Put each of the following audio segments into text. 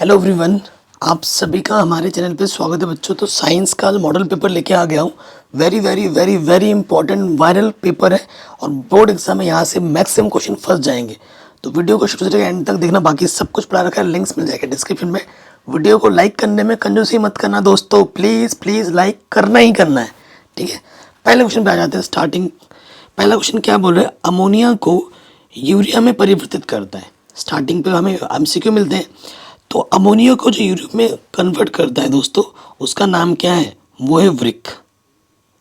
Hello everyone, आप सभी का हमारे चैनल पे स्वागत है बच्चों। तो साइंस का मॉडल पेपर लेके आ गया हूँ। Very very very very important viral paper है और बोर्ड एग्जाम में यहाँ से मैक्सिमम क्वेश्चन फंस जाएंगे। तो वीडियो को शुरू से एंड तक देखना। बाकी सब कुछ पढ़ा रखा है, लिंक्स मिल जाएगा डिस्क्रिप्शन में। वीडियो को लाइक करने में कंजूसी मत करना दोस्तों, प्लीज़ प्लीज़ लाइक करना ही करना है, ठीक है। पहले क्वेश्चन पे आ जाते हैं। स्टार्टिंग पहला क्वेश्चन क्या बोल रहे हैं, अमोनिया को यूरिया में परिवर्तित करता है। स्टार्टिंग पे हमें एमसीक्यू मिलते हैं। तो अमोनिया को जो यूरिया में कन्वर्ट करता है दोस्तों, उसका नाम क्या है? वो है वृक्क।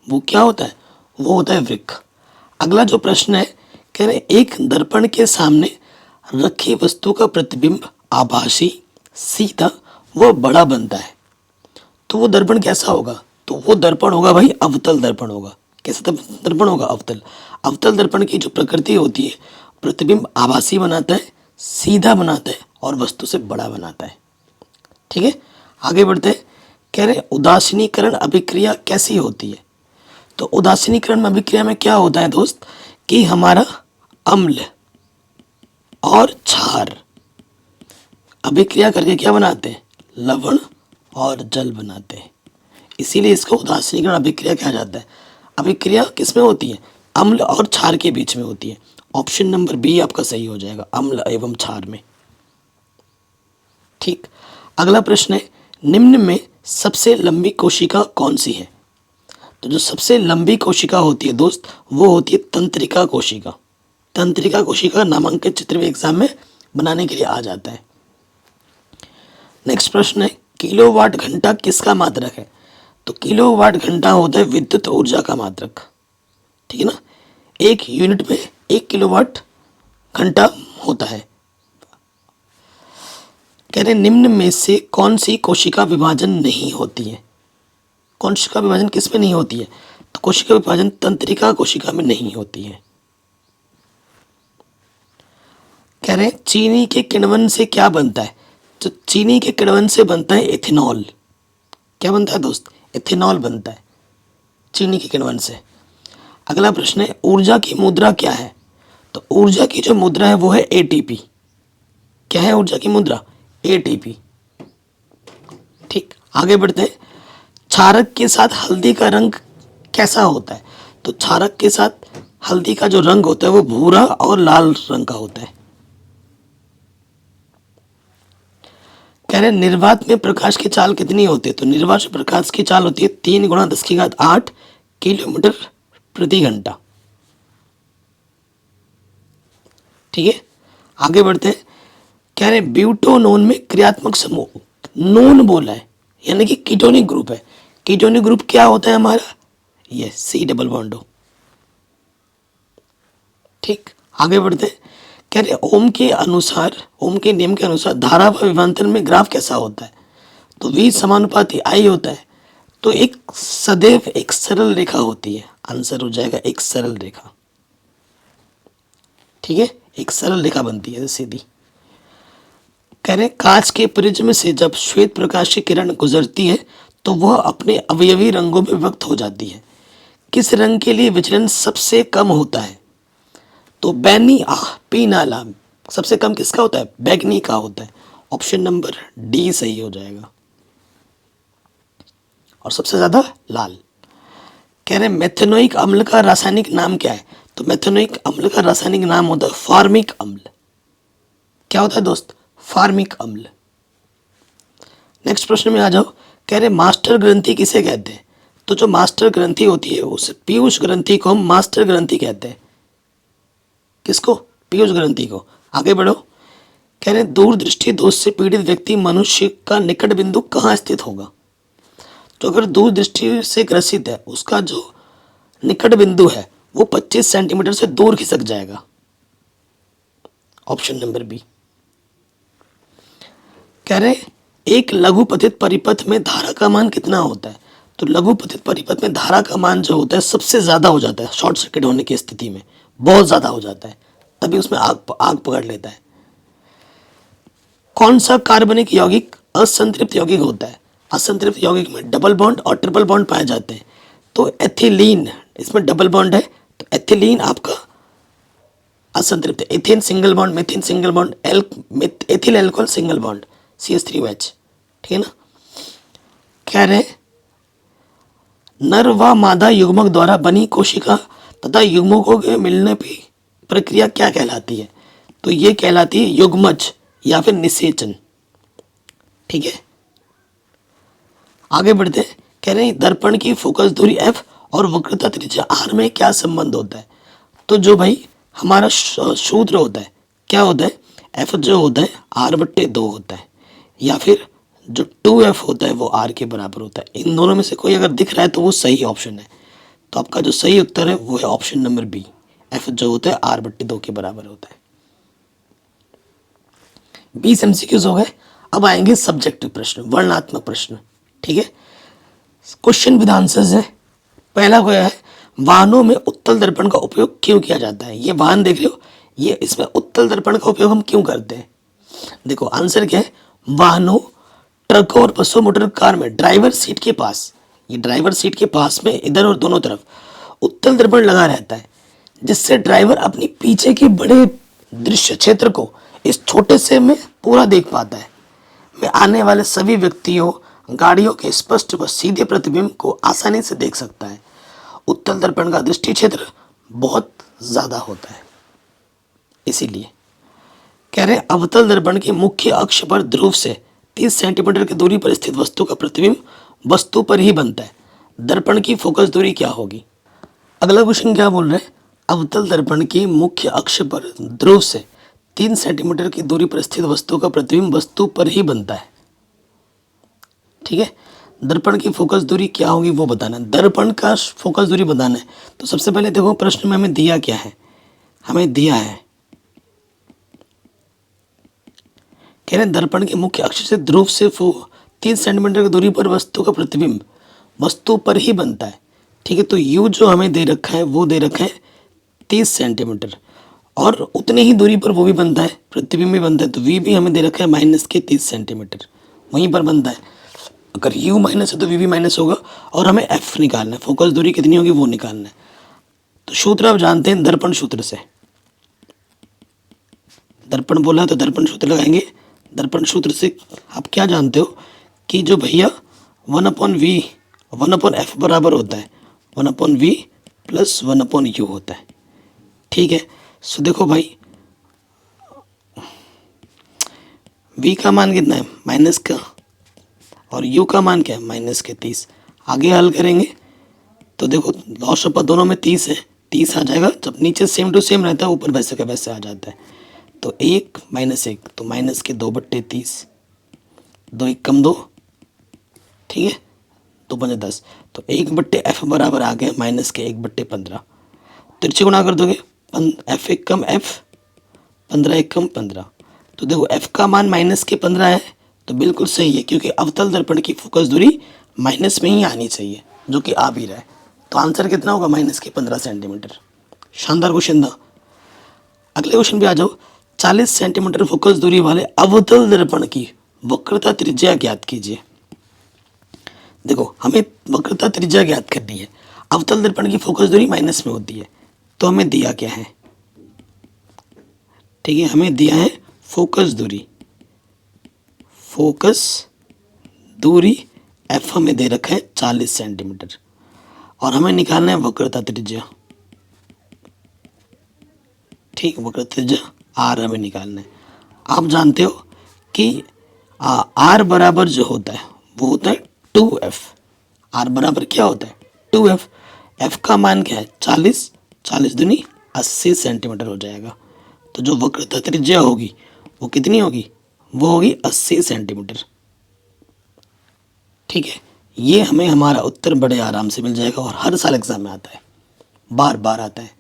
वो क्या होता है? वो होता है वृक्क। अगला जो प्रश्न है, कह रहे एक दर्पण के सामने रखी वस्तु का प्रतिबिंब आभासी, सीधा व बड़ा बनता है, तो वो दर्पण कैसा होगा? तो वो दर्पण होगा भाई अवतल दर्पण होगा। कैसा दर्पण होगा? अवतल। अवतल दर्पण की जो प्रकृति होती है, प्रतिबिंब आभासी बनाता है, सीधा बनाता है और वस्तु से बड़ा बनाता है, ठीक है। आगे बढ़ते हैं। कह रहे उदासीनीकरण अभिक्रिया कैसी होती है? तो उदासीनीकरण अभिक्रिया में क्या होता है दोस्त, कि हमारा अम्ल और क्षार अभिक्रिया करके क्या बनाते हैं? लवण और जल बनाते हैं। इसीलिए इसको उदासीनीकरण अभिक्रिया कहा जाता है। अभिक्रिया किसमें होती है? अम्ल और क्षार के बीच में होती है। ऑप्शन नंबर बी आपका सही हो जाएगा, अम्ल एवं क्षार में, ठीक। अगला प्रश्न है, निम्न में सबसे लंबी कोशिका कौन सी है? तो जो सबसे लंबी कोशिका होती है दोस्त, वो होती है तंत्रिका कोशिका। तंत्रिका कोशिका नामांकित चित्र भी एग्जाम में बनाने के लिए आ जाता है। नेक्स्ट प्रश्न है, किलोवाट घंटा किसका मात्रक है? तो किलोवाट घंटा होता है विद्युत ऊर्जा का मात्रक, ठीक है ना। एक यूनिट में 1 किलोवाट घंटा होता है। कह रहे निम्न में से कौन सी कोशिका विभाजन नहीं होती है? कोशिका विभाजन किस में नहीं होती है? तो कोशिका विभाजन तंत्रिका कोशिका में नहीं होती है। कह रहे चीनी के किण्वन से क्या बनता है? तो चीनी के किण्वन से बनता है इथेनॉल। क्या बनता है दोस्त? इथेनॉल बनता है चीनी के किण्वन से। अगला प्रश्न है, ऊर्जा की मुद्रा क्या है? तो ऊर्जा की जो मुद्रा है वो है एटीपी। क्या है ऊर्जा की मुद्रा? एटीपी, ठीक। आगे बढ़ते हैं। क्षारक के साथ हल्दी का रंग कैसा होता है? तो क्षारक के साथ हल्दी का जो रंग होता है वो भूरा और लाल रंग का होता है। कह रहे निर्वात में प्रकाश की चाल कितनी होती है? तो निर्वात में प्रकाश की चाल होती है 3 × 10⁸ किलोमीटर प्रति घंटा, ठीक है। आगे बढ़ते हैं। कह रहे ब्यूटोनोन में क्रियात्मक समूह, नोन बोला है यानी कि कीटोनिक ग्रुप है। कीटोनिक ग्रुप क्या होता है हमारा? ये C डबल बॉन्ड हो, ठीक। आगे बढ़ते हैं। कह रहे ओम के अनुसार, ओम के नियम के अनुसार धारा व विभवांतर में ग्राफ कैसा होता है? तो V समानुपाती I होता है। तो एक सदैव एक सरल रेखा होती है, आंसर हो जाएगा एक सरल रेखा, ठीक है। एक सरल रेखा बनती है सीधी। कह रहे कांच के प्रिज्म से जब श्वेत प्रकाश की किरण गुजरती है तो वह अपने अवयवी रंगों में विभक्त हो जाती है। किस रंग के लिए विचलन सबसे कम होता है? तो बैनी पीला लाल सबसे कम किसका होता है? बैगनी का होता है। ऑप्शन नंबर डी सही हो जाएगा। और सबसे ज्यादा लाल। कह रहे मेथेनोइक अम्ल का रासायनिक नाम क्या है? तो मेथेनोइक अम्ल का रासायनिक नाम होता है फार्मिक अम्ल। क्या होता है दोस्त? फार्मिक अम्ल। नेक्स्ट प्रश्न में आ जाओ। कह रहे मास्टर ग्रंथि किसे कहते हैं? तो जो मास्टर ग्रंथि होती है उस पीयूष ग्रंथि को हम मास्टर ग्रंथि कहते हैं। किसको? पीयूष ग्रंथि को। आगे बढ़ो। कह रहे दूरदृष्टि दोष से पीड़ित व्यक्ति मनुष्य का निकट बिंदु कहाँ स्थित होगा? तो अगर दूरदृष्टि से ग्रसित है, उसका जो निकट बिंदु है वो 25 सेंटीमीटर से दूर खिसक जाएगा। Option number B. कह रहे एक लघुपथित परिपथ में धारा का मान कितना होता है? तो लघुपथित परिपथ में धारा का मान जो होता है सबसे ज्यादा हो जाता है शॉर्ट सर्किट होने की स्थिति में, बहुत ज्यादा हो जाता है, तभी उसमें आग पकड़ लेता है। कौन सा कार्बनिक यौगिक असंतृप्त यौगिक होता है? असंतृप्त यौगिक में डबल बॉन्ड और ट्रिपल बॉन्ड पाए जाते हैं। तो एथिलीन, इसमें डबल बॉन्ड है तो एथिलीन आपका असंतृप्त है। Ethane single bond, मेथिन single bond, ethyl alcohol single bond, CH3OH, ठीक है ना। कह रहे नर व मादा युग्मक द्वारा बनी कोशिका तथा युग्मकों के मिलने की प्रक्रिया क्या कहलाती है? तो ये कहलाती है युग्मज या फिर निषेचन, ठीक है। आगे बढ़ते हैं। कह रहे हैं दर्पण की फोकस दूरी f और वक्रता त्रिज्या r में क्या संबंध होता है? तो जो भाई हमारा सूत्र होता है क्या होता है? f जो होता है r/2 होता है, या फिर जो 2f होता है वो r के बराबर होता है। इन दोनों में से कोई अगर दिख रहा है तो वो सही ऑप्शन है। तो आपका जो सही उत्तर है वो है ऑप्शन नंबर बी, f जो होता है r/2 के बराबर होता है। 20 MCQs हो गए। अब आएंगे सब्जेक्टिव प्रश्न, वर्णनात्मक प्रश्न, ठीक है। क्वेश्चन विद आंसर्स है। पहला क्या है? वाहनों में उत्तल दर्पण का उपयोग क्यों किया जाता है? ये वाहन देख रहे हो, ये इसमें उत्तल दर्पण का उपयोग हम क्यों करते हैं? देखो आंसर क्या है, वाहनों, ट्रकों और बसों, मोटर कार में ड्राइवर सीट के पास, ये ड्राइवर सीट के पास में इधर और दोनों तरफ उत्तल दर्पण लगा रहता है, जिससे ड्राइवर अपनी पीछे के बड़े दृश्य क्षेत्र को इस छोटे से में पूरा देख पाता है। में आने वाले सभी व्यक्तियों, गाड़ियों के स्पष्ट व सीधे प्रतिबिंब को आसानी से देख सकता है। उत्तल दर्पण का दृष्टि क्षेत्र बहुत ज्यादा होता है, इसीलिए कह रहे अवतल दर्पण के मुख्य अक्ष पर ध्रुव से 30 सेंटीमीटर की दूरी पर स्थित वस्तु का प्रतिबिंब वस्तु पर ही बनता है। दर्पण की फोकस दूरी क्या होगी? अगला क्वेश्चन क्या बोल रहे हैं? अवतल दर्पण की मुख्य अक्ष पर ध्रुव से 3 सेंटीमीटर की दूरी पर स्थित वस्तु का प्रतिबिंब वस्तु पर ही बनता है, ठीक है। दर्पण की फोकस दूरी क्या होगी वो बताना है, दर्पण का फोकस दूरी बताना है। तो सबसे पहले देखो प्रश्न में हमें दिया क्या है, हमें दिया है कह रहे दर्पण के मुख्य अक्ष से ध्रुव से 3 सेंटीमीटर की दूरी पर वस्तु का प्रतिबिंब वस्तु पर ही बनता है, ठीक है। तो यू जो हमें दे रखा है वो दे रखा है 30 सेंटीमीटर, और उतनी ही दूरी पर वो भी बनता है, प्रतिबिंब भी बनता है। तो वी भी हमें दे रखा है -30 सेंटीमीटर, वहीं पर बनता है। अगर u माइनस है तो v भी माइनस होगा, और हमें f निकालना है, फोकस दूरी कितनी होगी वो निकालना है। तो सूत्र आप जानते हैं दर्पण सूत्र से, दर्पण बोला है तो दर्पण सूत्र लगाएंगे। दर्पण सूत्र से आप क्या जानते हो कि जो भैया 1/v 1/f बराबर होता है 1/v प्लस 1/u होता है, ठीक है। सो देखो भाई v का मान कितना है माइनस का, और u का मान क्या है -30। आगे हल करेंगे तो देखो लॉस ऑफ दोनों में 30 है, 30 आ जाएगा। जब नीचे सेम टू सेम रहता है ऊपर वैसे का वैसे आ जाता है। तो 1 -1 तो -2/30, 2 1 कम 2, ठीक है, 2 5 10। तो 1/f बराबर आ गया -1/15। तिरछे गुणा कर दोगे, f 1 कम f, 15 1 कम 15। तो देखो f का मान -15 है, तो बिल्कुल सही है, क्योंकि अवतल दर्पण की फोकस दूरी माइनस में ही आनी चाहिए, जो कि आ भी रहा है। तो आंसर कितना होगा -15 सेंटीमीटर। शानदार क्वेश्चन था। अगले क्वेश्चन पे आ जाओ। 40 सेंटीमीटर फोकस दूरी वाले अवतल दर्पण की वक्रता त्रिज्या ज्ञात कीजिए। देखो हमें वक्रता त्रिज्या ज्ञात करनी है, अवतल दर्पण की फोकस दूरी माइनस में होती है। तो हमें दिया क्या है, ठीक है, हमें दिया है फोकस दूरी, फोकस दूरी f हमें दे रखा है 40 सेंटीमीटर, और हमें निकालना है वक्रता त्रिज्या, ठीक, वक्रता त्रिज्या r हमें निकालना है। आप जानते हो कि r बराबर जो होता है वो होता है 2f। r बराबर क्या होता है 2f। f का मान क्या है 40, 40 दूनी 80 सेंटीमीटर हो जाएगा। तो जो वक्रता त्रिज्या होगी वो कितनी होगी, वो होगी 80 सेंटीमीटर, ठीक है। ये हमें हमारा उत्तर बड़े आराम से मिल जाएगा, और हर साल एग्जाम में आता है, बार बार आता है।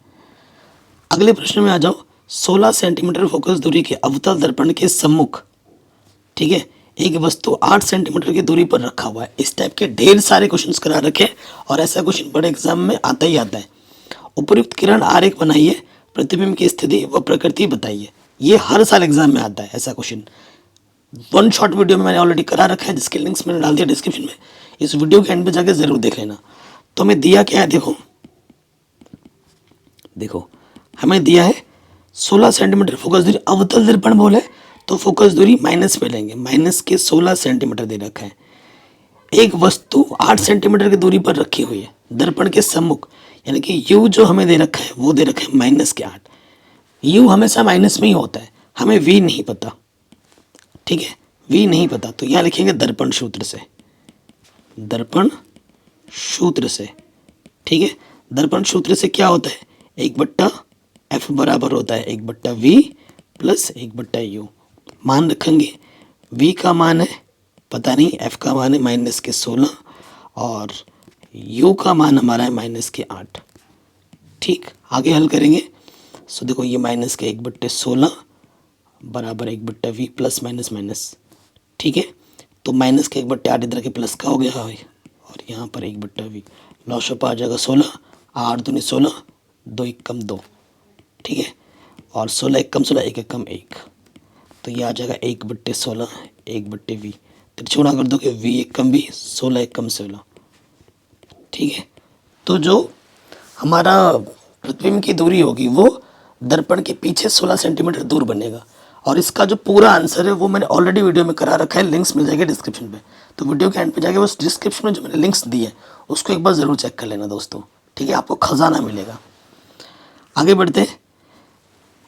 अगले प्रश्न में आ जाओ। 16 सेंटीमीटर फोकस दूरी के अवतल दर्पण के सम्मुख, ठीक है, एक वस्तु 8 सेंटीमीटर की दूरी पर रखा हुआ है। इस टाइप के ढेर सारे क्वेश्चंस करा रखे, और ऐसा क्वेश्चन बड़े एग्जाम में आता ही आता है। उपयुक्त किरण आरेख बनाइए, प्रतिबिंब की स्थिति व प्रकृति बताइए। ये हर साल एग्जाम में आता है ऐसा क्वेश्चन। वन शॉर्ट वीडियो में मैंने ऑलरेडी करा रखा है, जिसके लिंक्स मैंने डाल दिया डिस्क्रिप्शन में। इस वीडियो के एंड पे जाके जरूर देख लेना। तो हमें दिया क्या है, देखो देखो हमें दिया है 16 सेंटीमीटर फोकस दूरी, अवतल दर्पण बोले तो फोकस दूरी माइनस में लेंगे, माइनस के 16 सेंटीमीटर दे रखा है। एक वस्तु 8 सेंटीमीटर की दूरी पर रखी हुई है दर्पण के सम्मुख, यानी कि यू जो हमें दे रखा है वो दे रखा है माइनस के 8। यू हमेशा माइनस में ही होता है, हमें वी नहीं पता, ठीक है, वी नहीं पता, तो यहाँ लिखेंगे दर्पण सूत्र से, दर्पण सूत्र से, ठीक है। दर्पण सूत्र से क्या होता है, 1/f बराबर होता है 1/v प्लस 1/u। मान रखेंगे, v का मान है पता नहीं, f का मान है माइनस के 16 और u का मान हमारा है माइनस के 8। ठीक, आगे हल करेंगे। सो देखो ये माइनस के 1/16 बराबर 1/v प्लस माइनस माइनस, ठीक है। तो माइनस के 1/8 इधर के प्लस का हो गया है और यहाँ पर 1/v, लॉशअप आ जाएगा 16, 8 दूनी 16, 2 1 कम 2, ठीक है, और 16 1 कम 16, 1 1 कम 1, तो ये आ जाएगा 1/16 1/v। त्रिकोण कर दो कि v 1 कम v 16 1 कम 16, ठीक है। तो जो हमारा प्रतिबिंब की दूरी होगी वो दर्पण के पीछे 16 सेंटीमीटर दूर बनेगा। और इसका जो पूरा आंसर है वो मैंने ऑलरेडी वीडियो में करा रखा है, लिंक्स मिल जाएंगे डिस्क्रिप्शन पे, तो वीडियो के एंड पे जाके उस डिस्क्रिप्शन में जो मैंने लिंक्स दिए है उसको एक बार ज़रूर चेक कर लेना दोस्तों, ठीक है, आपको खजाना मिलेगा। आगे बढ़ते हैं।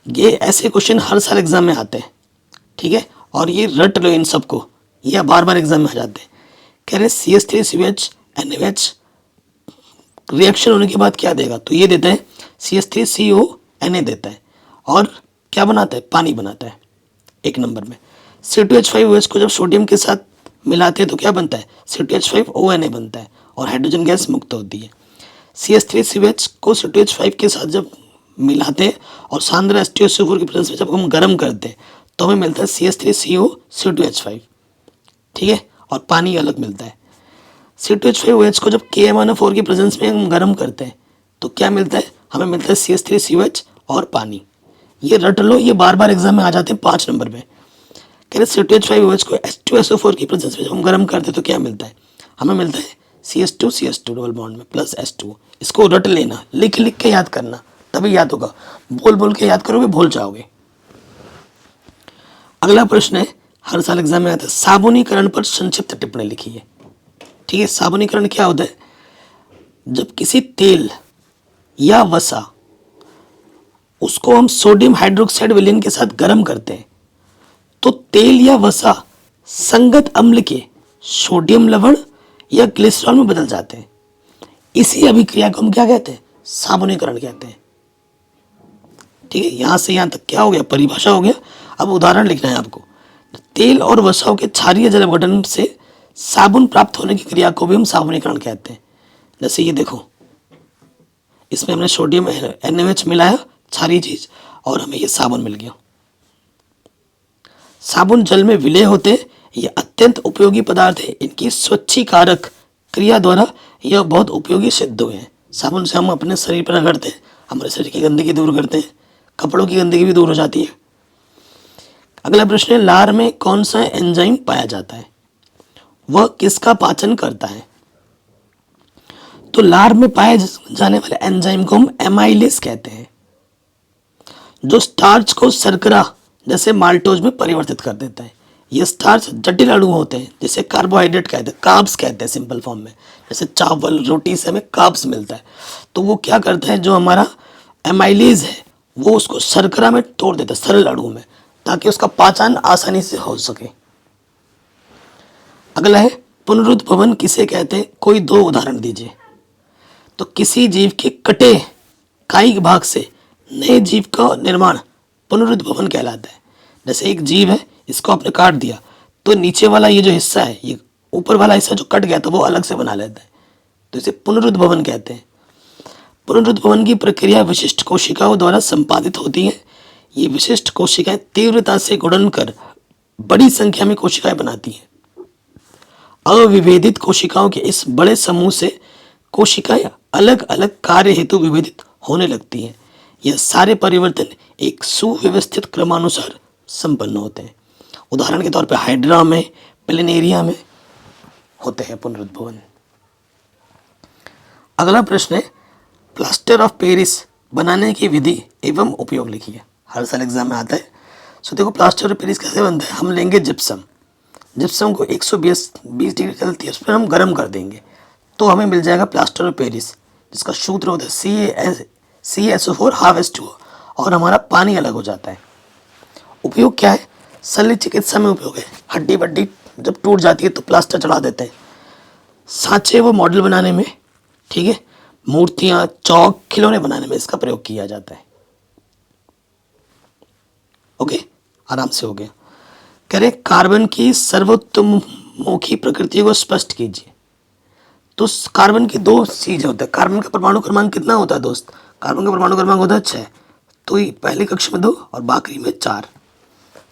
ये ऐसे क्वेश्चन हर साल एग्जाम में आते हैं, ठीक है, और ये रट लो इन सबको, ये बार बार एग्जाम में आ जाते हैं। कह रहे CH3COH NaOH रिएक्शन होने के बाद क्या देगा, तो ये देता है CH3CO Na देता है और क्या बनाता है, पानी बनाता है। एक नंबर में C2H5OH को जब सोडियम के साथ मिलाते हैं तो क्या बनता है, C2H5ONa बनता है और हाइड्रोजन गैस मुक्त होती है। CH3COH को C2H5 के साथ जब मिलाते हैं और सांद्र H2SO4 की प्रेजेंस में जब हम गर्म करते हैं तो हमें मिलता है CH3CO C2H5, ठीक है, और पानी अलग मिलता है। C2H5OH को जब KMnO4 की प्रेजेंस में हम गर्म करते हैं तो क्या मिलता है, हमें मिलता है CH3COH और पानी। ये रट लो, ये बार बार एग्जाम में आ जाते हैं 5 नंबर में। कह रहे C2H5OH को H2SO4 की प्रेजेंस में जब हम गर्म करते हैं तो क्या मिलता है, हमें मिलता है CH2 डबल बॉन्ड में प्लस H2। इसको रट लेना, लिख लिख के याद करना, तभी याद होगा, बोल बोल के याद करोगे भूल जाओगे। अगला प्रश्न है, हर साल एग्जाम में आता है, साबुनीकरण पर संक्षिप्त टिप्पणी लिखिए। ठीक है, साबुनीकरण क्या होता है, जब किसी तेल या वसा उसको हम सोडियम हाइड्रोक्साइड विलयन के साथ गर्म करते हैं तो तेल या वसा संगत अम्ल के सोडियम लवण या ग्लिसरॉल में बदल जाते हैं। इसी अभिक्रिया को हम क्या कहते हैं, साबुनीकरण कहते हैं। ठीक है, यहां से यहां तक क्या हो गया, परिभाषा हो गया। अब उदाहरण लिखना है आपको। तेल और वसाओं के क्षारीय जल अपघटन से साबुन प्राप्त होने की क्रिया को भी हम साबुनीकरण कहते हैं। जैसे ये देखो, इसमें हमने सोडियम NaOH मिलाया, क्षारीय चीज, और हमें ये साबुन मिल गया। साबुन जल में विलय होते हैं, ये अत्यंत उपयोगी पदार्थ है। इनकी स्वच्छीकारक क्रिया द्वारा यह बहुत उपयोगी सिद्ध हुए हैं। साबुन से हम अपने शरीर पर रगड़ते हैं, हमारे शरीर की गंदगी दूर करते हैं, कपड़ों की गंदगी भी दूर हो जाती है। अगला प्रश्न है, लार में कौन सा एंजाइम पाया जाता है, वह किसका पाचन करता है। तो लार में पाए जाने वाले एंजाइम को हम एमाइलेज कहते हैं, जो स्टार्च को शर्करा जैसे माल्टोज में परिवर्तित कर देता है। ये स्टार्च जटिल अणु होते हैं, जिसे कार्बोहाइड्रेट कहते हैं, कार्ब्स कहते हैं सिंपल फॉर्म में। जैसे चावल रोटी से हमें कार्ब्स मिलता है, तो वो क्या करता है, जो हमारा एमाइलेज है वो उसको शर्करा में तोड़ देता है, सरल अणु में, ताकि उसका पाचन आसानी से हो सके। अगला है, पुनरुत्भवन किसे कहते हैं, कोई 2 उदाहरण दीजिए। तो किसी जीव के कटे कायिक भाग से नए जीव का निर्माण पुनरुत्भवन कहलाता है। जैसे एक जीव है, इसको आपने काट दिया तो नीचे वाला ये जो हिस्सा है, ये ऊपर वाला हिस्सा जो कट गया था वो अलग से बना लेता है, तो इसे पुनरुत्भवन कहते हैं। पुनरुत्भवन की प्रक्रिया विशिष्ट कोशिकाओं द्वारा संपादित होती है। ये विशिष्ट कोशिकाएं तीव्रता से गुणन कर बड़ी संख्या में कोशिकाएं बनाती हैं। अविभेदित कोशिकाओं के इस बड़े समूह से कोशिकाएं अलग अलग कार्य हेतु विभेदित होने लगती हैं। यह सारे परिवर्तन एक सुव्यवस्थित क्रमानुसार संपन्न होते हैं। उदाहरण के तौर पर हाइड्रा में, प्लेनेरिया में होते हैं पुनरुत्भवन। अगला प्रश्न है, प्लास्टर ऑफ पेरिस बनाने की विधि एवं उपयोग लिखिए। हर साल एग्जाम में आता है। सो देखो प्लास्टर ऑफ पेरिस कैसे बनता है, हम लेंगे जिप्सम, जिप्सम को 120 डिग्री चलती है उस पर हम गर्म कर देंगे तो हमें मिल जाएगा प्लास्टर ऑफ पेरिस, जिसका सूत्र होता है CaSO4 हाफ H2O, और हमारा पानी अलग हो जाता है। उपयोग क्या है, शल्य चिकित्सा में उपयोग है, हड्डी बड्डी जब टूट जाती है तो प्लास्टर चढ़ा देते हैं, सांचे व मॉडल बनाने में, ठीक है, मूर्तियां, चौक, खिलौने बनाने में इसका प्रयोग किया जाता है। ओके, आराम से हो गया। कह रहे कार्बन की सर्वोत्तममुखी प्रकृति को स्पष्ट कीजिए। तो कार्बन की दो चीजें होते हैं। कार्बन का परमाणु क्रमांक कितना होता है दोस्त, कार्बन का परमाणु क्रमांक होता है 6, तो ये पहली कक्षा में 2 और बाकी में 4।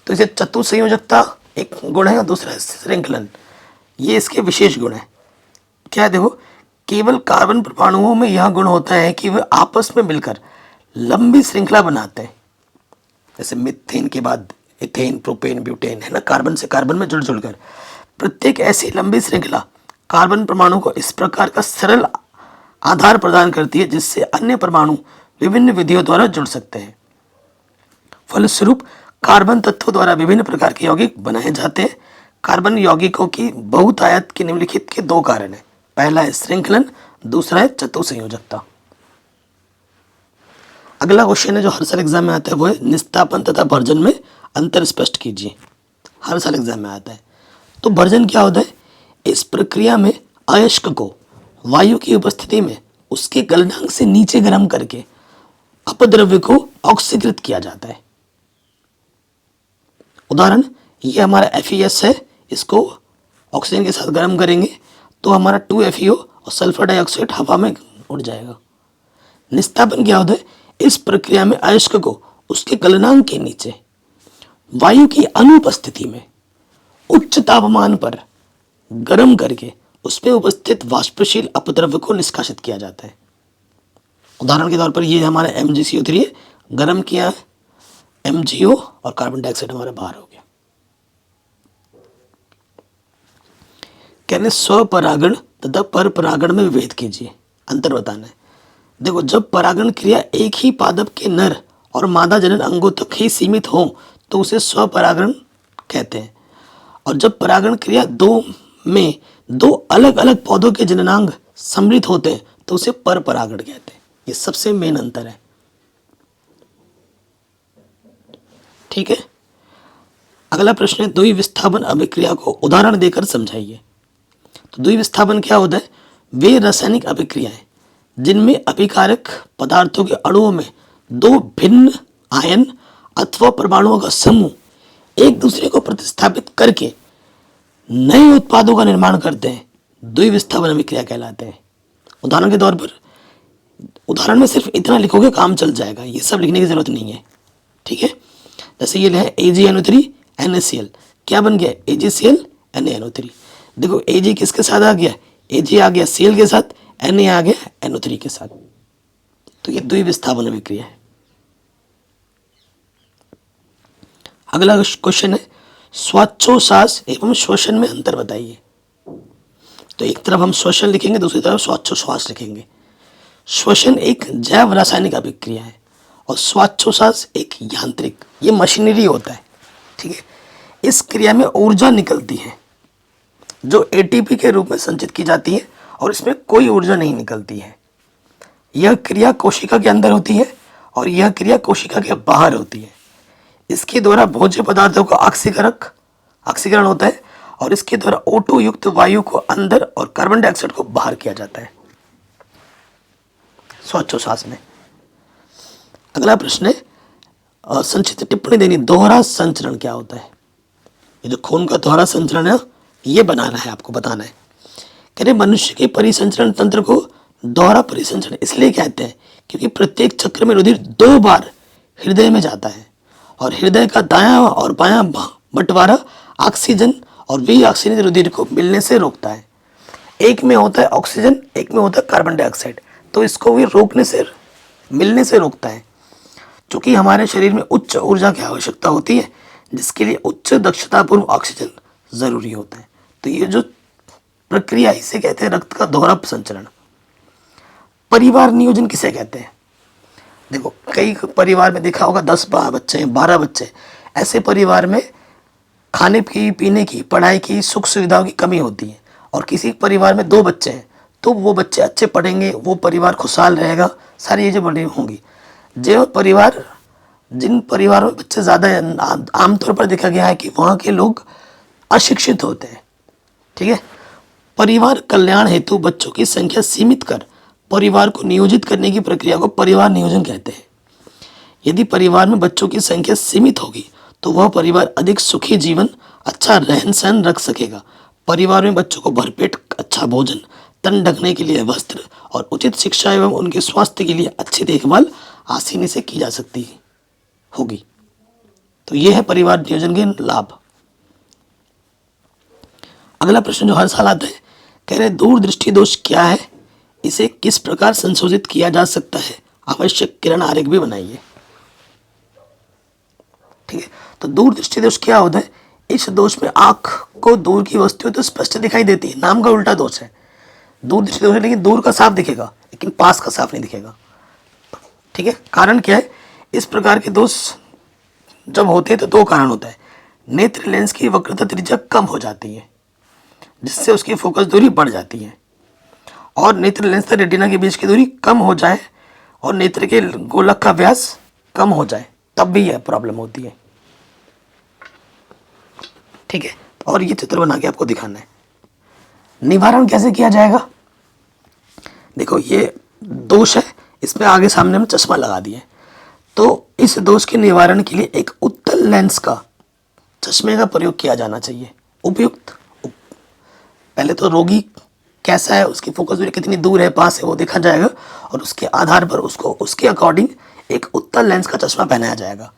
तो इसे चतुसंयोजकता एक गुण है और दूसरा है श्रृंखलन, ये इसके विशेष गुण है। क्या है देखो, केवल कार्बन परमाणुओं में यह गुण होता है कि वे आपस में मिलकर लंबी श्रृंखला बनाते हैं, जैसे मीथेन के बाद इथेन, प्रोपेन, ब्यूटेन, है ना, कार्बन से कार्बन में जुड़ जुड़कर। प्रत्येक ऐसी लंबी श्रृंखला कार्बन परमाणु को इस प्रकार का सरल आधार प्रदान करती है जिससे अन्य परमाणु विभिन्न विधियों द्वारा जुड़ सकते हैं। फलस्वरूप कार्बन तत्वों द्वारा विभिन्न प्रकार के यौगिक बनाए जाते हैं। कार्बन यौगिकों की बहुतायत के निम्नलिखित के 2 कारण हैं, पहला है श्रृंखलन, दूसरा है चतुसंयोजकता। अगला क्वेश्चन है जो हर साल एग्जाम में आता है, वो है निस्तापन तथा भर्जन में अंतर स्पष्ट कीजिए। हर साल एग्जाम में आता है। तो भर्जन क्या होता है, इस प्रक्रिया में अयस्क को वायु की उपस्थिति में उसके गलनांक से नीचे गर्म करके अपद्रव्य को ऑक्सीकृत किया जाता है। उदाहरण, ये हमारा FeS है, इसको ऑक्सीजन के साथ गर्म करेंगे तो हमारा 2FeO और सल्फर डाइऑक्साइड हवा में उड़ जाएगा। निस्तापन क्या होता है, इस प्रक्रिया में अयस्क को उसके गलनांक के नीचे वायु की अनुपस्थिति में उच्च तापमान पर गर्म करके उसमें उपस्थित वाष्पशील अपद्रव्य को निष्कासित किया जाता है। उदाहरण के तौर पर ये हमारा MgCO3 है, गर्म किया है, MgO और कार्बन डाइऑक्साइड हमारा बाहर हो गया। कहने स्वपरागण तथा परपरागण में विभेद कीजिए, अंतर बताना है। देखो, जब परागण क्रिया एक ही पादप के नर और मादा जनन अंगों तक ही सीमित हो तो उसे स्वपरागण कहते हैं, और जब परागण क्रिया में 2 अलग अलग पौधों के जननांग सम्मिलित होते हैं तो उसे परपरागण कहते हैं। ये सबसे मेन अंतर है, ठीक है। अगला प्रश्न है, द्विविस्थापन अभिक्रिया को उदाहरण देकर समझाइए। तो द्विविस्थापन क्या होता है, वे रासायनिक अभिक्रियाएं जिनमें अभिकारक पदार्थों के अणुओं में 2 भिन्न आयन अथवा परमाणुओं का समूह एक दूसरे को प्रतिस्थापित करके नए उत्पादों का निर्माण करते हैं, द्विविस्थापन अभिक्रिया कहलाते हैं। उदाहरण के तौर पर, उदाहरण में सिर्फ इतना लिखोगे काम चल जाएगा, ये सब लिखने की जरूरत नहीं है, ठीक है। जैसे ये है AgNO3 NaCl, क्या बन गया, AgCl NaNO3। देखो Ag किसके साथ आ गया, Ag आ गया Cl के साथ, Na आ गया NO3 के साथ, तो ये द्विविस्थापन अभिक्रिया है। अगला क्वेश्चन है, श्वासोच्छ्वास एवं श्वसन में अंतर बताइए। तो एक तरफ हम श्वसन लिखेंगे, दूसरी तरफ श्वासोच्छ्वास लिखेंगे। श्वसन एक जैव रासायनिक अभिक्रिया है और श्वासोच्छ्वास एक यांत्रिक, ये मशीनरी होता है, ठीक है। इस क्रिया में ऊर्जा निकलती है जो ATP के रूप में संचित की जाती है और इसमें कोई ऊर्जा नहीं निकलती है। यह क्रिया कोशिका के अंदर होती है और यह क्रिया कोशिका के बाहर होती है। इसके द्वारा भोज्य पदार्थों का ऑक्सीकरण होता है और इसके द्वारा O2 युक्त वायु को अंदर और कार्बन डाइऑक्साइड को बाहर किया जाता है श्वासोच्छ्वास में। अगला प्रश्न है, संक्षिप्त टिप्पणी देनी, दोहरा संचरण क्या होता है। ये जो खून का दोहरा संचरण है ये बनाना है, आपको बताना है। कह रहे मनुष्य के परिसंचरण तंत्र को दोहरा परिसंचरण इसलिए कहते हैं क्योंकि प्रत्येक चक्र में रुधिर 2 बार हृदय में जाता है और हृदय का दायां और बायां बंटवारा ऑक्सीजन और विऑक्सीजन रुधिर को मिलने से रोकता है। एक में होता है ऑक्सीजन, एक में होता है कार्बन डाइऑक्साइड, तो इसको भी मिलने से रोकता है। चूंकि हमारे शरीर में उच्च ऊर्जा की आवश्यकता होती है जिसके लिए उच्च दक्षतापूर्व ऑक्सीजन जरूरी होता है। तो ये जो प्रक्रिया इसे कहते हैं रक्त का दोहरा संचरण। परिवार नियोजन किसे कहते हैं। देखो कई परिवार में देखा होगा 10 बच्चे हैं, 12 बच्चे, ऐसे परिवार में खाने की, पीने की, पढ़ाई की, सुख सुविधाओं की कमी होती है। और किसी परिवार में 2 बच्चे हैं तो वो बच्चे अच्छे पढ़ेंगे, वो परिवार खुशहाल रहेगा, सारी चीज़ें बड़ी होंगी। जो परिवार, जिन परिवारों में बच्चे ज़्यादा हैं, आमतौर पर देखा गया है कि वहाँ के लोग अशिक्षित होते हैं। ठीक है। परिवार कल्याण हेतु बच्चों की संख्या सीमित कर परिवार को नियोजित करने की प्रक्रिया को परिवार नियोजन कहते हैं। यदि परिवार में बच्चों की संख्या सीमित होगी तो वह परिवार अधिक सुखी जीवन, अच्छा रहन सहन रख सकेगा। परिवार में बच्चों को भरपेट अच्छा भोजन, तन ढकने के लिए वस्त्र और उचित शिक्षा एवं उनके स्वास्थ्य के लिए अच्छी देखभाल आसानी से की जा सकती होगी। तो यह है परिवार नियोजन के लाभ। अगला प्रश्न जो हर साल आता है, कह रहे दूरदृष्टि दोष क्या है, इसे किस प्रकार संशोधित किया जा सकता है, आवश्यक किरण आरेख भी बनाइए। ठीक है। तो दूरदृष्टि दोष क्या होता है? इस दोष में आंख को दूर की वस्तुएं तो स्पष्ट दिखाई देती है, नाम का उल्टा दोष है। दूरदृष्टि दोष है लेकिन दूर का साफ दिखेगा लेकिन पास का साफ नहीं दिखेगा। ठीक है। कारण क्या है? इस प्रकार के दोष जब होते हैं तो 2 कारण होता है। नेत्र लेंस की वक्रता त्रिज्या कम हो जाती है जिससे उसकी फोकस दूरी बढ़ जाती है, और नेत्र लेंस से रेटिना के बीच की दूरी कम हो जाए और नेत्र के गोलक का व्यास कम हो जाए तब भी यह प्रॉब्लम होती है। ठीक है। और ये चित्र बना के आपको दिखाना है। निवारण कैसे किया जाएगा? देखो ये दोष है, इसमें आगे सामने में चश्मा लगा दिए, तो इस दोष के निवारण के लिए एक उत्तल लेंस का चश्मे का प्रयोग किया जाना चाहिए। उपयुक्त, पहले तो रोगी कैसा है, उसकी फोकस दूरी कितनी दूर है, पास है, वो देखा जाएगा और उसके आधार पर उसको उसके अकॉर्डिंग एक उत्तल लेंस का चश्मा पहनाया जाएगा।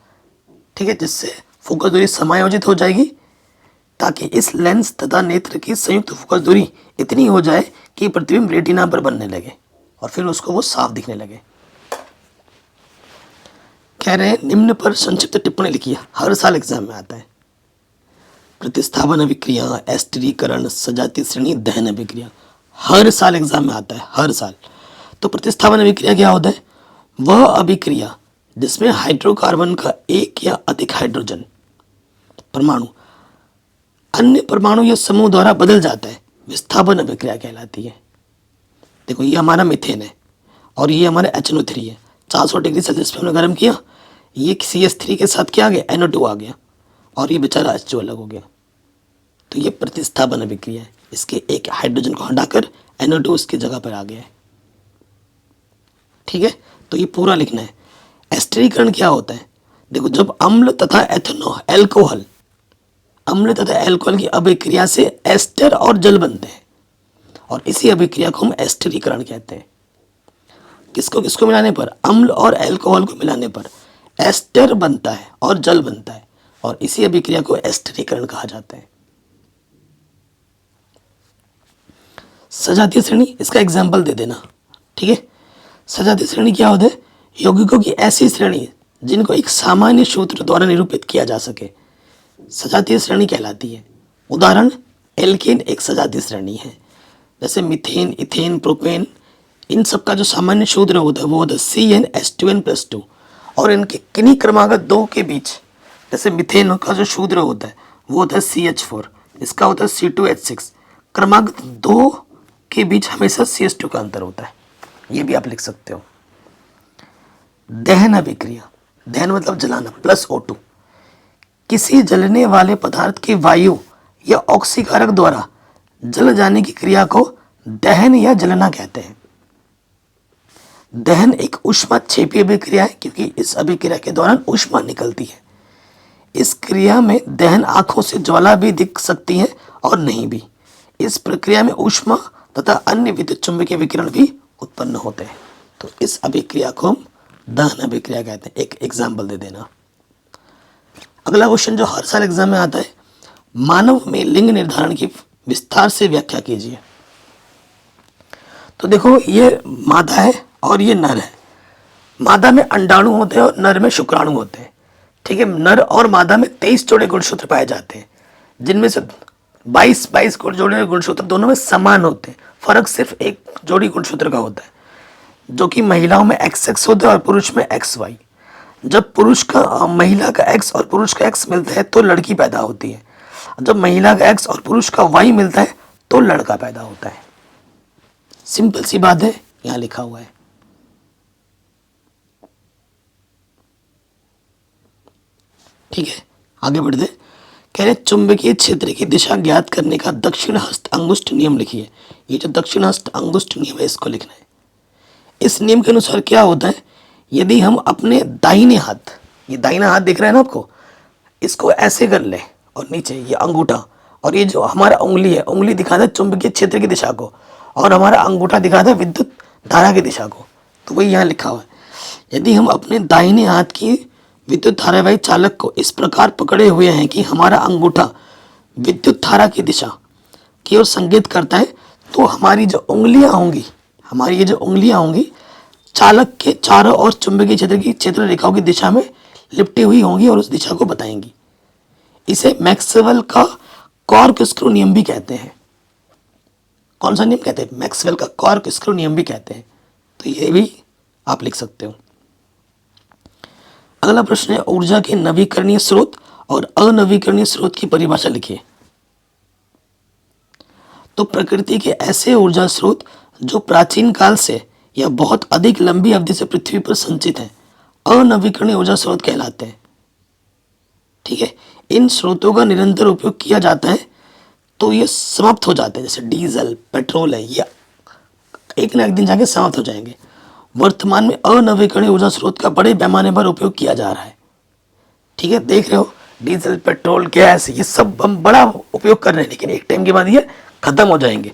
ठीक है। जिससे फोकस दूरी समायोजित हो जाएगी ताकि इस लेंस तथा नेत्र की संयुक्त फोकस दूरी इतनी हो जाए कि प्रतिबिंब रेटिना पर बनने लगे और फिर उसको वो साफ दिखने लगे। कह रहे हैं निम्न पर संक्षिप्त टिप्पणी लिखिए, हर साल एग्जाम में आता है। प्रतिस्थापन अभिक्रिया, एस्टरीकरण, सजातीय श्रेणी, दहन अभिक्रिया, हर साल एग्जाम में आता है, हर साल। तो प्रतिस्थापन अभिक्रिया क्या होता है? वह अभिक्रिया जिसमें हाइड्रोकार्बन का एक या अधिक हाइड्रोजन परमाणु अन्य परमाणु या समूह द्वारा बदल जाता है, विस्थापन अभिक्रिया कहलाती है। देखो ये हमारा मीथेन है और ये हमारा HNO3 है। 400 डिग्री सेल्सियस पे हमने गर्म किया, ये CH3 के साथ क्या आ गया? NO2 आ गया और ये बेचारा H2 अलग हो गया। तो ये प्रतिस्थापन अभिक्रिया है। इसके एक हाइड्रोजन को हटाकर NO2 उसकी जगह पर आ गया है। ठीक है। तो ये पूरा लिखना है। एस्टरीकरण क्या होता है? देखो जब अम्ल तथा एल्कोहल, अम्ल तथा एल्कोहल की अभिक्रिया से एस्टर और जल बनते हैं और इसी अभिक्रिया को हम एस्टरीकरण कहते हैं। किसको किसको मिलाने पर? अम्ल और एल्कोहल को मिलाने पर एस्टर बनता है और जल बनता है और इसी अभिक्रिया को एस्टरीकरण कहा जाता है। सजातीय श्रेणी, इसका एग्जाम्पल दे देना। ठीक है। सजातीय श्रेणी क्या होता है? यौगिकों की ऐसी श्रेणी जिनको एक सामान्य सूत्र द्वारा निरूपित किया जा सके, सजातीय श्रेणी कहलाती है। उदाहरण, एल्केन एक सजातीय श्रेणी है। जैसे मीथेन, इथेन, प्रोपेन, इन सब का जो सामान्य सूत्र होता है वो होता है CnH2n+2 और इनके किन्हीं क्रमांक 2 के बीच, जैसे मीथेन का जो सूत्र होता है वो होता है CH4, इसका होता है C2H6। क्रमांक 2 के बीच हमेशा CH2 का अंतर होता है, ये भी आप लिख सकते हो। दहन अभिक्रिया, दहन मतलब जलाना, +O2, किसी जलने वाले पदार्थ की वायु या ऑक्सीकारक द्वारा जल जाने की क्रिया को दहन या जलना कहते हैं। दहन एक ऊष्माक्षेपी अभिक्रिया है क्योंकि इस अभिक्रिया के दौरान ऊष्मा निकलती है। इस क्रिया में दहन आंखों से ज्वाला भी दिख सकती है और नहीं भी। इस प्रक्रिया में ऊष्मा तथा अन्य विद्युत चुंबकीय विकिरण भी उत्पन्न होते हैं। तो इस अभिक्रिया को हम दहन अभिक्रिया कहते हैं। एक एग्जाम्पल दे देना। अगला क्वेश्चन जो हर साल एग्जाम में आता है, मानव में लिंग निर्धारण की विस्तार से व्याख्या कीजिए। तो देखो ये मादा है और ये नर है। मादा में अंडाणु होते हैं और नर में शुक्राणु होते हैं। ठीक है। नर और मादा में 23 जोड़े गुणसूत्र पाए जाते हैं जिनमें से 22 जोड़े गुणसूत्र दोनों में समान होते हैं। फर्क सिर्फ एक जोड़ी गुणसूत्र का होता है जो कि महिलाओं में XX होता है और पुरुष में XY। जब पुरुष का महिला का एक्स और पुरुष का एक्स मिलता है तो लड़की पैदा होती है, जब महिला का एक्स और पुरुष का वाई मिलता है तो लड़का पैदा होता है। सिंपल सी बात है, यहां लिखा हुआ है। ठीक है, आगे बढ़ते। कह रहे चुंबकीय क्षेत्र की दिशा ज्ञात करने का दक्षिण हस्त अंगुष्ठ नियम लिखिए। ये जो दक्षिण हस्त अंगुष्ठ नियम है इसको लिखना है। इस नियम के अनुसार क्या होता है, यदि हम अपने दाहिने हाथ, ये दाहिना हाथ दिख रहा है ना आपको, इसको ऐसे कर ले और नीचे ये अंगूठा, और ये जो हमारा उंगली है, उंगली दिखाता है चुंबकीय क्षेत्र की दिशा को और हमारा अंगूठा दिखाता है विद्युत धारा की दिशा को। तो वही यहाँ लिखा हुआ है। यदि हम अपने दाहिने हाथ की विद्युत धारावाही चालक को इस प्रकार पकड़े हुए हैं कि हमारा अंगूठा विद्युत धारा की दिशा की ओर संकेत करता है, तो हमारी जो उंगलियां होंगी, हमारी ये जो उंगलियां होंगी चालक के चारों ओर चुंबकीय क्षेत्र की क्षेत्र रेखाओं की दिशा में लिपटी हुई होंगी और उस दिशा को बताएंगी। इसे मैक्सवेल का कॉर्कस्क्रू नियम भी कहते हैं। कौन सा नियम कहते हैं? मैक्सवेल का कॉर्कस्क्रू नियम भी कहते हैं। तो ये भी आप लिख सकते हो। अगला प्रश्न है, ऊर्जा के नवीकरणीय स्रोत और अनवीकरणीय स्रोत की परिभाषा लिखिए। तो प्रकृति के ऐसे ऊर्जा स्रोत जो प्राचीन काल से या बहुत अधिक लंबी अवधि से पृथ्वी पर संचित हैं, अनवीकरणीय ऊर्जा स्रोत कहलाते हैं। ठीक है, इन स्रोतों का निरंतर उपयोग किया जाता है तो ये समाप्त हो जाते हैं। जैसे डीजल, पेट्रोल है, ये एक ना एक दिन जाके समाप्त हो जाएंगे। वर्तमान में अनवीकरणीय ऊर्जा स्रोत का बड़े पैमाने पर उपयोग किया जा रहा है। ठीक है, देख रहे हो डीजल, पेट्रोल, गैस, ये सब हम बड़ा उपयोग कर रहे हैं, लेकिन एक टाइम के बाद ये खत्म हो जाएंगे।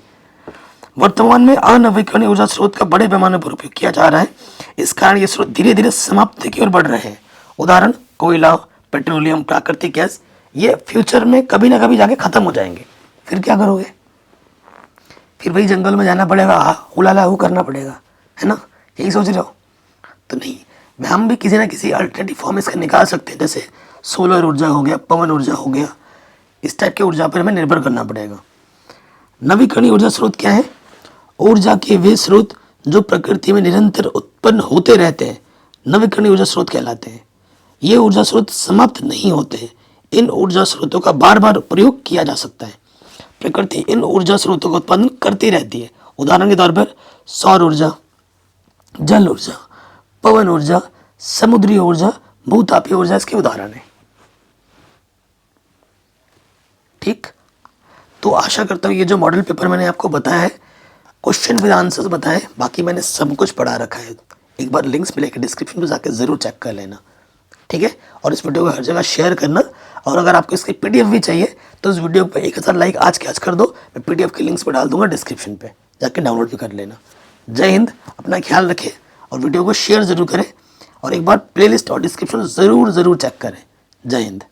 वर्तमान में अनवीकरणीय ऊर्जा स्रोत का बड़े पैमाने पर उपयोग किया जा रहा है। इस कारण ये स्रोत धीरे धीरे समाप्ति की ओर बढ़ रहे हैं। उदाहरण, कोयला, पेट्रोलियम, प्राकृतिक गैस, ये फ्यूचर में कभी ना कभी जाके खत्म हो जाएंगे। फिर क्या करोगे? फिर वही जंगल में जाना पड़ेगा, उलाला हु करना पड़ेगा, है ना? यही सोच रहे हो? तो नहीं, हम भी किसी ना किसी अल्टरनेटिव फॉर्म इसका निकाल सकते हैं। जैसे सोलर ऊर्जा हो गया, पवन ऊर्जा हो गया, इस टाइप की ऊर्जा पर हमें निर्भर करना पड़ेगा। नवीकरणीय ऊर्जा स्रोत क्या है? ऊर्जा के वे स्रोत जो प्रकृति में निरंतर उत्पन्न होते रहते हैं, नवीकरणीय ऊर्जा स्रोत कहलाते हैं। ये ऊर्जा स्रोत समाप्त नहीं होते हैं। इन ऊर्जा स्रोतों का बार बार प्रयोग किया जा सकता है। प्रकृति इन ऊर्जा स्रोतों का उत्पादन करती रहती है। उदाहरण के तौर पर सौर ऊर्जा, जल ऊर्जा, पवन ऊर्जा, समुद्री ऊर्जा, भूतापीय ऊर्जा इसके उदाहरण है। ठीक, तो आशा करता हूँ ये जो मॉडल पेपर मैंने आपको बताया है, क्वेश्चन विद आंसर्स बताए, बाकी मैंने सब कुछ पढ़ा रखा है। एक बार लिंक्स मिलेगा डिस्क्रिप्शन में, जाकर जरूर चेक कर लेना। ठीक है, और इस वीडियो को हर जगह शेयर करना। और अगर आपको इसकी पीडीएफ भी चाहिए तो इस वीडियो पे 1000 लाइक आज के आज कर दो। मैं पीडीएफ के लिंक्स पे डाल दूंगा डिस्क्रिप्शन पे, जाके डाउनलोड भी कर लेना। जय हिंद, अपना ख्याल रखें और वीडियो को शेयर जरूर करें, और एक बार प्लेलिस्ट और डिस्क्रिप्शन ज़रूर चेक करें। जय हिंद।